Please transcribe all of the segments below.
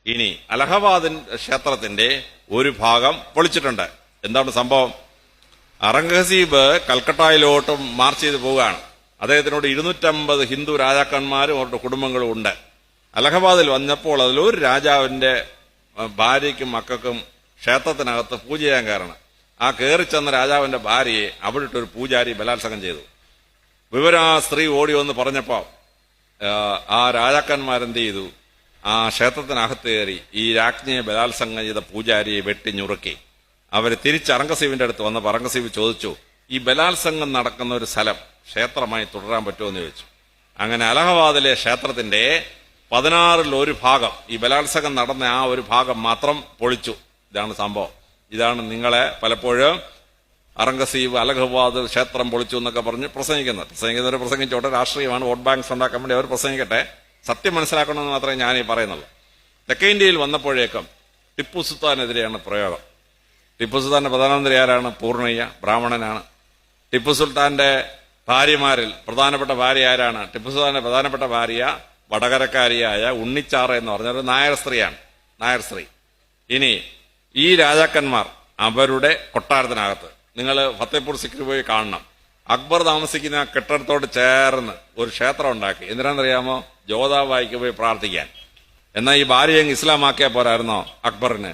ഇനി അലഹബാദ് ക്ഷേത്രത്തിന്റെ ഒരു ഭാഗം പൊളിച്ചിട്ടുണ്ട്. എന്താണ് സംഭവം? ഔറംഗസീബ് കൽക്കട്ടയിലോട്ട് മാർച്ച് ചെയ്ത് പോവുകയാണ്. അദ്ദേഹത്തിനോട് 250 ഹിന്ദു രാജാക്കന്മാരും അവരുടെ കുടുംബങ്ങളും ഉണ്ട്. അലഹബാദിൽ വന്നപ്പോൾ അതിലൊരു രാജാവിന്റെ ഭാര്യയ്ക്കും മക്കൾക്കും ക്ഷേത്രത്തിനകത്ത് പൂജ ചെയ്യാൻ കയറണം. ആ കയറി ചെന്ന രാജാവിന്റെ ഭാര്യയെ അവിടെ ഇട്ടൊരു പൂജാരി ബലാത്സംഗം ചെയ്തു. വിവരം ആ സ്ത്രീ ഓടി വന്ന് പറഞ്ഞപ്പോ ആ രാജാക്കന്മാരെന്ത് ചെയ്തു? ആ ക്ഷേത്രത്തിനകത്ത് കയറി ഈ രാജ്ഞിയെ ബലാത്സംഗം ചെയ്ത പൂജാരിയെ വെട്ടിഞ്ഞുറുക്കി. അവര് തിരിച്ച് ഔറംഗസീബിന്റെ അടുത്ത് വന്നപ്പോൾ ഔറംഗസീബ് ചോദിച്ചു, ഈ ബലാത്സംഗം നടക്കുന്ന ഒരു സ്ഥലം ക്ഷേത്രമായി തുടരാൻ പറ്റുമോ എന്ന് ചോദിച്ചു. അങ്ങനെ അലഹബാദിലെ ക്ഷേത്രത്തിന്റെ 16ൽ ഒരു ഭാഗം, ഈ ബലാത്സംഗം നടന്ന ആ ഒരു ഭാഗം മാത്രം പൊളിച്ചു. ഇതാണ് സംഭവം. ഇതാണ് നിങ്ങളെ പലപ്പോഴും ഔറംഗസീബ് അലഹബാദ് ക്ഷേത്രം പൊളിച്ചു എന്നൊക്കെ പറഞ്ഞ് പ്രസംഗിക്കുന്നവർ പ്രസംഗിച്ചോട്ടെ. രാഷ്ട്രീയമാണ്, വോട്ട് ബാങ്ക്സ് ഉണ്ടാക്കാൻ വേണ്ടി അവർ പ്രസംഗിക്കട്ടെ. സത്യം മനസ്സിലാക്കണമെന്ന് മാത്രമേ ഞാൻ ഈ പറയുന്നുള്ളൂ. തെക്കേ ഇന്ത്യയിൽ വന്നപ്പോഴേക്കും ടിപ്പു സുൽത്താനെതിരെയാണ് പ്രയോഗം. ടിപ്പു സുൽത്താന്റെ പ്രധാനമന്ത്രി ആരാണ്? പൂർണ്ണയ്യ, ബ്രാഹ്മണനാണ്. ടിപ്പു സുൽത്താന്റെ ഭാര്യമാരിൽ പ്രധാനപ്പെട്ട ഭാര്യ ആരാണ്? ടിപ്പു സുൽത്താന്റെ പ്രധാനപ്പെട്ട ഭാര്യ വടകരക്കാരിയായ ഉണ്ണിച്ചാറ എന്ന് പറഞ്ഞൊരു നായർ സ്ത്രീയാണ്, നായർ സ്ത്രീ. ഇനി ഈ രാജാക്കന്മാർ അവരുടെ കൊട്ടാരത്തിനകത്ത് നിങ്ങൾ ഫത്തേപൂർ സിക്രി പോയി കാണണം. അക്ബർ താമസിക്കുന്ന കെട്ടിടത്തോട് ചേർന്ന് ഒരു ക്ഷേത്രം ഉണ്ടാക്കി. എന്തിനാണെന്നറിയാമോ? ജോധാബായിക്ക് പോയി പ്രാർത്ഥിക്കാൻ. എന്നാൽ ഈ ഭാര്യ ഇസ്ലാമാക്കിയാൽ പോരായിരുന്നോ അക്ബറിന്?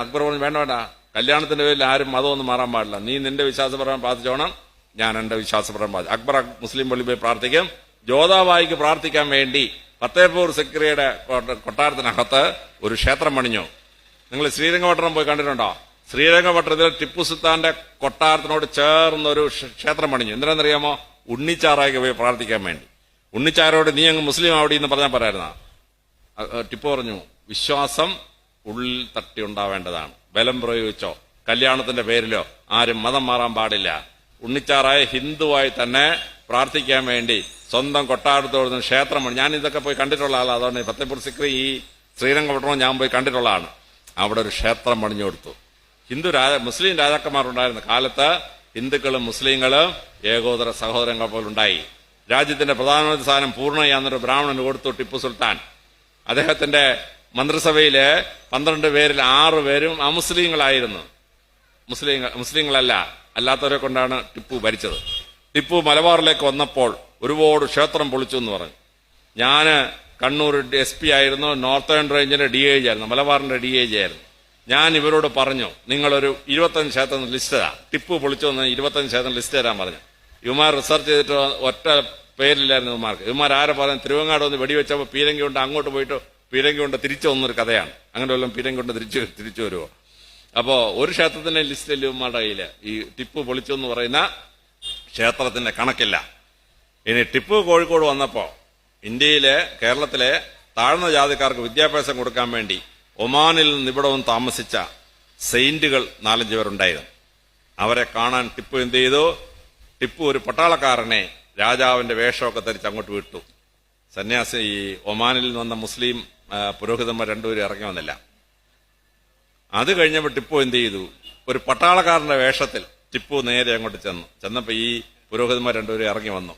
അക്ബർ പറഞ്ഞു, വേണ്ട വേണ്ട, കല്യാണത്തിന്റെ പേരിൽ ആരും മതമൊന്നും മാറാൻ പാടില്ല. നീ നിന്റെ വിശ്വാസപ്രകാരം പ്രാർത്ഥിച്ചോണം, ഞാൻ എന്റെ വിശ്വാസപ്രകാരം പ്രാർത്ഥിക്കും. അക്ബർ മുസ്ലിം പള്ളി പോയി പ്രാർത്ഥിക്കും. ജോധാബായിക്ക് പ്രാർത്ഥിക്കാൻ വേണ്ടി ഫത്തേപൂർ സിക്രിയുടെ കൊട്ടാരത്തിനകത്ത് ഒരു ക്ഷേത്രം പണിഞ്ഞു. നിങ്ങൾ ശ്രീരംഗപട്ടണം പോയി കണ്ടിട്ടുണ്ടോ? ശ്രീരംഗപട്ടണത്തിൽ ടിപ്പു സുൽത്താന്റെ കൊട്ടാരത്തിനോട് ചേർന്നൊരു ക്ഷേത്രം പണിഞ്ഞു. എന്തിനാണെന്നറിയാമോ? ഉണ്ണിച്ചാറായിക്ക് പോയി പ്രാർത്ഥിക്കാൻ വേണ്ടി. ഉണ്ണിച്ചാരോട് നീ അങ്ങ് മുസ്ലിം ആവടി എന്ന് പറഞ്ഞാൽ പോരായിരുന്ന? ടിപ്പു പറഞ്ഞു, വിശ്വാസം ഉള്ളിൽ തട്ടി ഉണ്ടാവേണ്ടതാണ്. ബലം പ്രയോഗിച്ചോ കല്യാണത്തിന്റെ പേരിലോ ആരും മതം മാറാൻ പാടില്ല. ഉണ്ണിച്ചാറായ ഹിന്ദുവായി തന്നെ പ്രാർത്ഥിക്കാൻ വേണ്ടി സ്വന്തം കൊട്ടാരത്തോട് ക്ഷേത്രം. ഞാൻ ഇതൊക്കെ പോയി കണ്ടിട്ടുള്ള ആളാണ്. അതുകൊണ്ട് ഫത്തേപൂർ സിക്രി ഈ ശ്രീരംഗപട്ടണം ഞാൻ പോയി കണ്ടിട്ടുള്ളതാണ്. അവിടെ ഒരു ക്ഷേത്രം പണിഞ്ഞു കൊടുത്തു. മുസ്ലിം രാജാക്കന്മാരുണ്ടായിരുന്ന കാലത്ത് ഹിന്ദുക്കളും മുസ്ലിങ്ങളും ഏകോദര സഹോദരങ്ങൾ പോലുണ്ടായി. രാജ്യത്തിന്റെ പ്രധാനമന്ത്രി സ്ഥാനം പൂർണ്ണയാന്നൊരു ബ്രാഹ്മണന് കൊടുത്തു ടിപ്പു സുൽത്താൻ. അദ്ദേഹത്തിന്റെ മന്ത്രിസഭയിലെ 12 പേരിൽ 6 പേരും അമുസ്ലിങ്ങളായിരുന്നു. മുസ്ലിങ്ങളല്ല, അല്ലാത്തവരെ കൊണ്ടാണ് ടിപ്പു ഭരിച്ചത്. ടിപ്പു മലബാറിലേക്ക് വന്നപ്പോൾ ഒരുപാട് ക്ഷേത്രം പൊളിച്ചു എന്ന് പറഞ്ഞു. ഞാന് കണ്ണൂർ SP ആയിരുന്നു, നോർത്തേൺ റേഞ്ചിന്റെ DIG ആയിരുന്നു, മലബാറിന്റെ DIG ആയിരുന്നു. ഞാൻ ഇവരോട് പറഞ്ഞു, നിങ്ങളൊരു 25 ക്ഷേത്രം ലിസ്റ്റ് തരാം. ടിപ്പു പൊളിച്ചു വന്ന് 25 ക്ഷേത്രം ലിസ്റ്റ് തരാൻ പറഞ്ഞു. ഇവന്മാർ റിസർച്ച് ചെയ്തിട്ട് ഒറ്റ പേരില്ലായിരുന്നു ഇവന്മാർക്ക്. ഇവന്മാർ ആരെ പറഞ്ഞു? തിരുവങ്ങാട് ഒന്ന് വെടിവെച്ചപ്പോൾ പീരങ്കി കൊണ്ട് അങ്ങോട്ട് പോയിട്ട് പീരങ്കി കൊണ്ട് തിരിച്ചു വന്നൊരു കഥയാണ്. അങ്ങനെ വല്ലതും പീരങ്കി കൊണ്ട് തിരിച്ചു വരുമോ? അപ്പോ ഒരു ക്ഷേത്രത്തിന്റെ ലിസ്റ്റിൽ ഇവന്മാരുടെ കയ്യില് ഈ ടിപ്പു പൊളിച്ചു എന്ന് പറയുന്ന ക്ഷേത്രത്തിന്റെ കണക്കില്ല. ഇനി ടിപ്പു കോഴിക്കോട് വന്നപ്പോ കേരളത്തിലെ താഴ്ന്ന ജാതിക്കാർക്ക് വിദ്യാഭ്യാസം കൊടുക്കാൻ വേണ്ടി ഒമാനിൽ നിന്ന് ഇവിടെ വന്ന് താമസിച്ച സെയിന്റുകൾ 4-5 പേരുണ്ടായിരുന്നു. അവരെ കാണാൻ ടിപ്പു എന്ത് ചെയ്തു? ടിപ്പു ഒരു പട്ടാളക്കാരനെ രാജാവിന്റെ വേഷമൊക്കെ ധരിച്ച് അങ്ങോട്ട് വിട്ടു. സന്യാസി ഈ ഒമാനിൽ നിന്ന് വന്ന മുസ്ലിം പുരോഹിതന്മാർ 2 പേരും ഇറങ്ങി വന്നില്ല. അത് കഴിഞ്ഞപ്പോൾ ടിപ്പു എന്ത് ചെയ്തു? ഒരു പട്ടാളക്കാരന്റെ വേഷത്തിൽ ടിപ്പു നേരെ അങ്ങോട്ട് ചെന്നപ്പോ ഈ പുരോഹിതന്മാർ 2 പേരും ഇറങ്ങി വന്നു.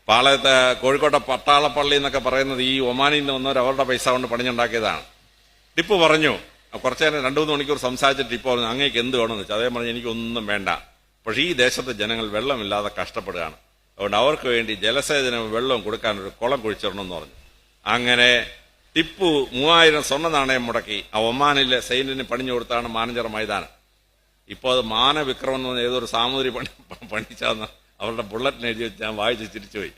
പാളയത്തെ കോഴിക്കോട്ടെ പട്ടാളപ്പള്ളി എന്നൊക്കെ പറയുന്നത് ഈ ഒമാനിൽ നിന്ന് വന്നവർ അവരുടെ പൈസ കൊണ്ട് പണിഞ്ഞുണ്ടാക്കിയതാണ്. ടിപ്പു പറഞ്ഞു, കുറച്ചു നേരം 2-3 മണിക്കൂർ സംസാരിച്ചിട്ട് ടിപ്പു പറഞ്ഞു, അങ്ങേക്ക് എന്ത് വേണമെന്ന് വെച്ചാൽ. അതേ പറഞ്ഞു, എനിക്കൊന്നും വേണ്ട, പക്ഷെ ഈ ദേശത്തെ ജനങ്ങൾ വെള്ളമില്ലാതെ കഷ്ടപ്പെടുകയാണ്, അതുകൊണ്ട് അവർക്ക് വേണ്ടി ജലസേചനവും വെള്ളവും കൊടുക്കാൻ ഒരു കുളം കുഴിച്ചിടണമെന്ന് പറഞ്ഞു. അങ്ങനെ ടിപ്പു 3000 സ്വർണ്ണ നാണയം മുടക്കി ആ ഒമാനിലെ സൈന്യത്തിന് പണിഞ്ഞു കൊടുത്താണ് മാനഞ്ചിറ മൈതാനം. ഇപ്പോൾ അത് മാനവിക്രമം എന്ന് പറഞ്ഞ ഏതൊരു സാമൂതിരി പണിച്ചാന്ന് അവരുടെ ബുള്ളറ്റിന് എഴുതി വെച്ച് ഞാൻ വായിച്ച് തിരിച്ചുപോയി.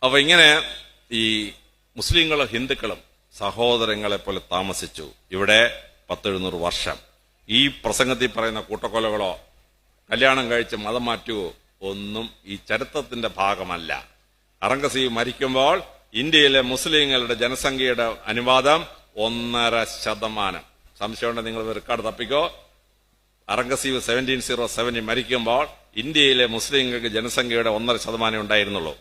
അപ്പൊ ഇങ്ങനെ ഈ മുസ്ലിങ്ങളും ഹിന്ദുക്കളും സഹോദരങ്ങളെ പോലെ താമസിച്ചു ഇവിടെ 10-700 വർഷം. ഈ പ്രസംഗത്തിൽ പറയുന്ന കൂട്ടക്കൊലകളോ കല്യാണം കഴിച്ച് മതം മാറ്റുകയോ ഒന്നും ഈ ചരിത്രത്തിന്റെ ഭാഗമല്ല. ഔറംഗസീബ് മരിക്കുമ്പോൾ ഇന്ത്യയിലെ മുസ്ലിങ്ങളുടെ ജനസംഖ്യയുടെ അനുപാതം 1.5%. സംശയമുണ്ടെങ്കിൽ നിങ്ങൾ റെക്കോർഡ് തപ്പിക്കോ. ഔറംഗസീബ് 1707 മരിക്കുമ്പോൾ ഇന്ത്യയിലെ മുസ്ലിങ്ങൾക്ക് ജനസംഖ്യയുടെ 1.5% ഉണ്ടായിരുന്നുള്ളൂ.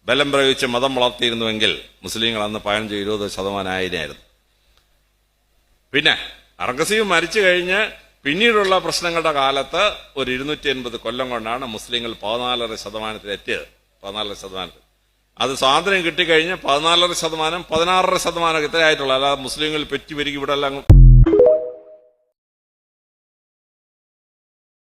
ബലം പ്രയോഗിച്ച് മതം വളർത്തിയിരുന്നുവെങ്കിൽ മുസ്ലിങ്ങൾ അന്ന് 15-20% ആയിരുന്നു. പിന്നെ ഔറംഗസീബ് മരിച്ചു കഴിഞ്ഞ് പിന്നീടുള്ള പ്രശ്നങ്ങളുടെ കാലത്ത് ഒരു 280 കൊല്ലം കൊണ്ടാണ് മുസ്ലിങ്ങൾ 14.5% എത്തിയത്. 14%. അത് സ്വാതന്ത്ര്യം കിട്ടിക്കഴിഞ്ഞ് 14.5%, 16% ഇത്രയായിട്ടുള്ളൂ. അല്ലാതെ മുസ്ലിങ്ങൾ പെറ്റുപെരുകി ഇവിടെ എല്ലാം